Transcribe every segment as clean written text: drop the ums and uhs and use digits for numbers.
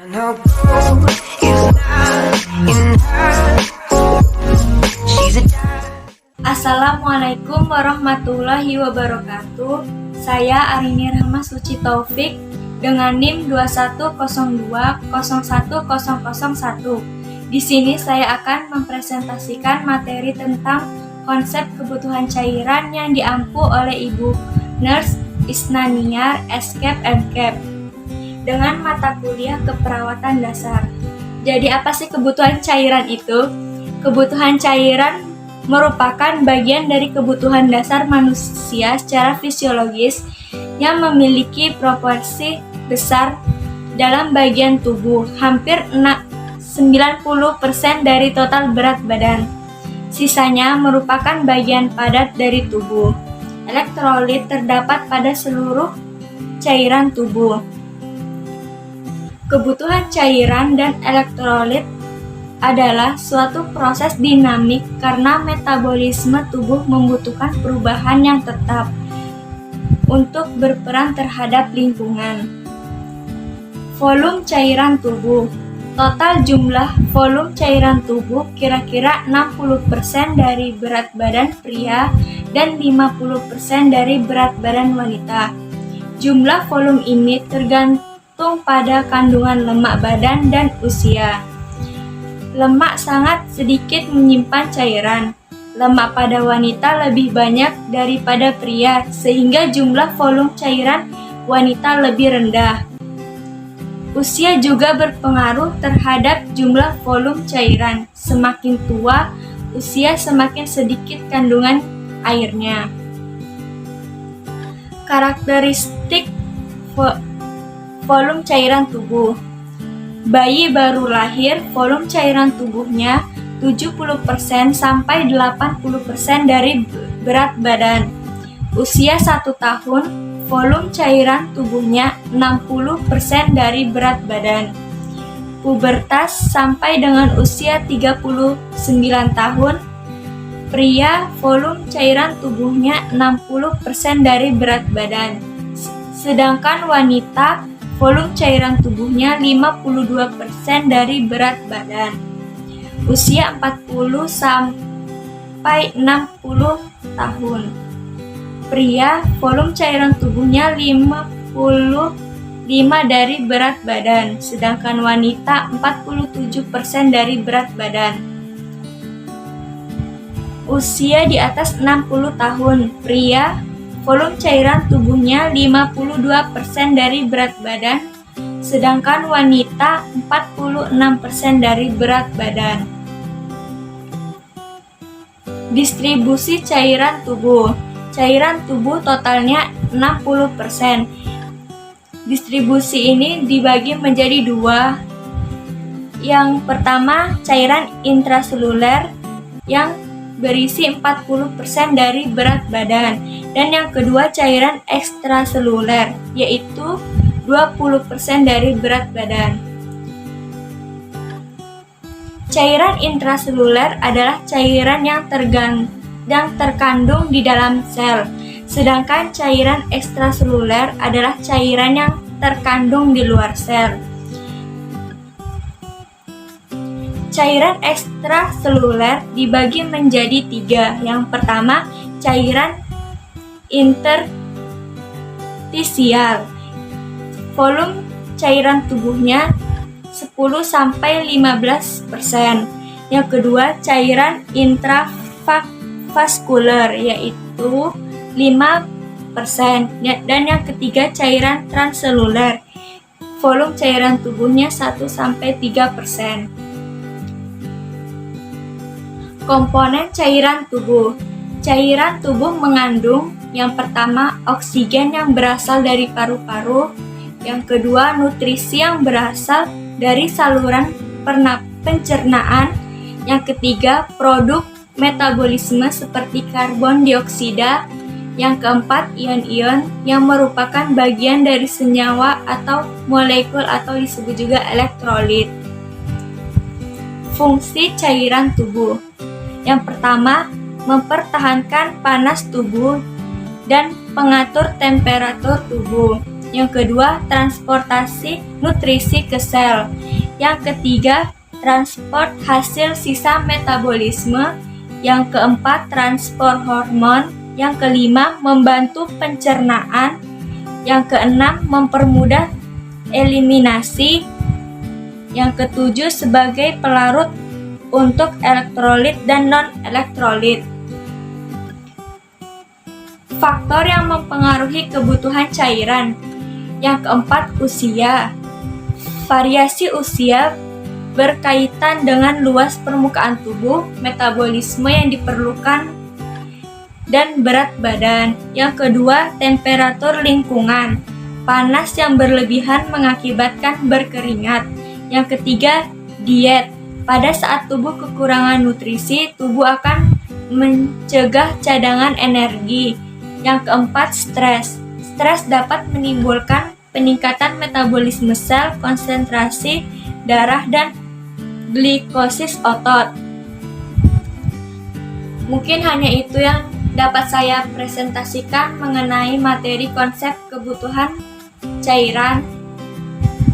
No gold is not in her. She's a diamond. Assalamualaikum warahmatullahi wabarakatuh. Saya Arini Rahma Suci Taufik dengan NIM 2102010001. Di sini saya akan mempresentasikan materi tentang konsep kebutuhan cairan yang diampu oleh Ibu Nurse Isnaniar SCAP MCAP dengan mata kuliah keperawatan dasar. Jadi apa sih kebutuhan cairan itu? Kebutuhan cairan merupakan bagian dari kebutuhan dasar manusia secara fisiologis yang memiliki proporsi besar dalam bagian tubuh, hampir 90% dari total berat badan. Sisanya merupakan bagian padat dari tubuh. Elektrolit terdapat pada seluruh cairan tubuh. Kebutuhan cairan dan elektrolit adalah suatu proses dinamik karena metabolisme tubuh membutuhkan perubahan yang tetap untuk berperan terhadap lingkungan. Volume cairan tubuh. Total jumlah volume cairan tubuh kira-kira 60% dari berat badan pria dan 50% dari berat badan wanita. Jumlah volume ini tergantung pada kandungan lemak badan dan usia. Lemak sangat sedikit menyimpan cairan. Lemak pada wanita lebih banyak daripada pria, sehingga jumlah volume cairan wanita lebih rendah. Usia juga berpengaruh terhadap jumlah volume cairan. Semakin tua usia, semakin sedikit kandungan airnya. Karakteristik volume cairan tubuh. Bayi baru lahir, volume cairan tubuhnya 70% sampai 80% dari berat badan. Usia 1 tahun, volume cairan tubuhnya 60% dari berat badan. Pubertas sampai dengan usia 39 tahun, pria volume cairan tubuhnya 60% dari berat badan. Sedangkan wanita volume cairan tubuhnya 52% dari berat badan. Usia 40 sampai 60 tahun. Pria volume cairan tubuhnya 55 dari berat badan, sedangkan wanita 47% dari berat badan. Usia di atas 60 tahun. Pria volume cairan tubuhnya 52% dari berat badan, sedangkan wanita 46% dari berat badan. Distribusi cairan tubuh. Cairan tubuh totalnya 60%. Distribusi ini dibagi menjadi dua. Yang pertama, cairan intraseluler yang berisi 40% dari berat badan, dan yang kedua cairan ekstraseluler yaitu 20% dari berat badan. Cairan intraseluler adalah cairan yang terkandung di dalam sel, sedangkan cairan ekstraseluler adalah cairan yang terkandung di luar sel. Cairan ekstraseluler dibagi menjadi 3. Yang pertama, cairan interstisial. Volume cairan tubuhnya 10-15%. Yang kedua, cairan intravaskuler yaitu 5%. Dan yang ketiga, cairan transseluler. Volume cairan tubuhnya 1-3%. Komponen cairan tubuh. Cairan tubuh mengandung yang pertama oksigen yang berasal dari paru-paru, yang kedua nutrisi yang berasal dari saluran pencernaan, yang ketiga produk metabolisme seperti karbon dioksida, yang keempat ion-ion yang merupakan bagian dari senyawa atau molekul atau disebut juga elektrolit. Fungsi cairan tubuh. Yang pertama, mempertahankan panas tubuh dan pengatur temperatur tubuh. Yang kedua, transportasi nutrisi ke sel. Yang ketiga, transport hasil sisa metabolisme. Yang keempat, transport hormon. Yang kelima, membantu pencernaan. Yang keenam, mempermudah eliminasi. Yang ketujuh, sebagai pelarut untuk elektrolit dan non-elektrolit. Faktor yang mempengaruhi kebutuhan cairan. Yang keempat, usia. Variasi usia berkaitan dengan luas permukaan tubuh, metabolisme yang diperlukan, dan berat badan. Yang kedua, temperatur lingkungan. Panas yang berlebihan mengakibatkan berkeringat. Yang ketiga, diet. Pada saat tubuh kekurangan nutrisi, tubuh akan mencegah cadangan energi. Yang keempat, stres. Stres dapat menimbulkan peningkatan metabolisme sel, konsentrasi darah, dan glikosis otot. Mungkin hanya itu yang dapat saya presentasikan mengenai materi konsep kebutuhan cairan.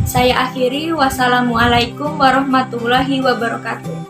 Saya akhiri, wassalamualaikum warahmatullahi wabarakatuh.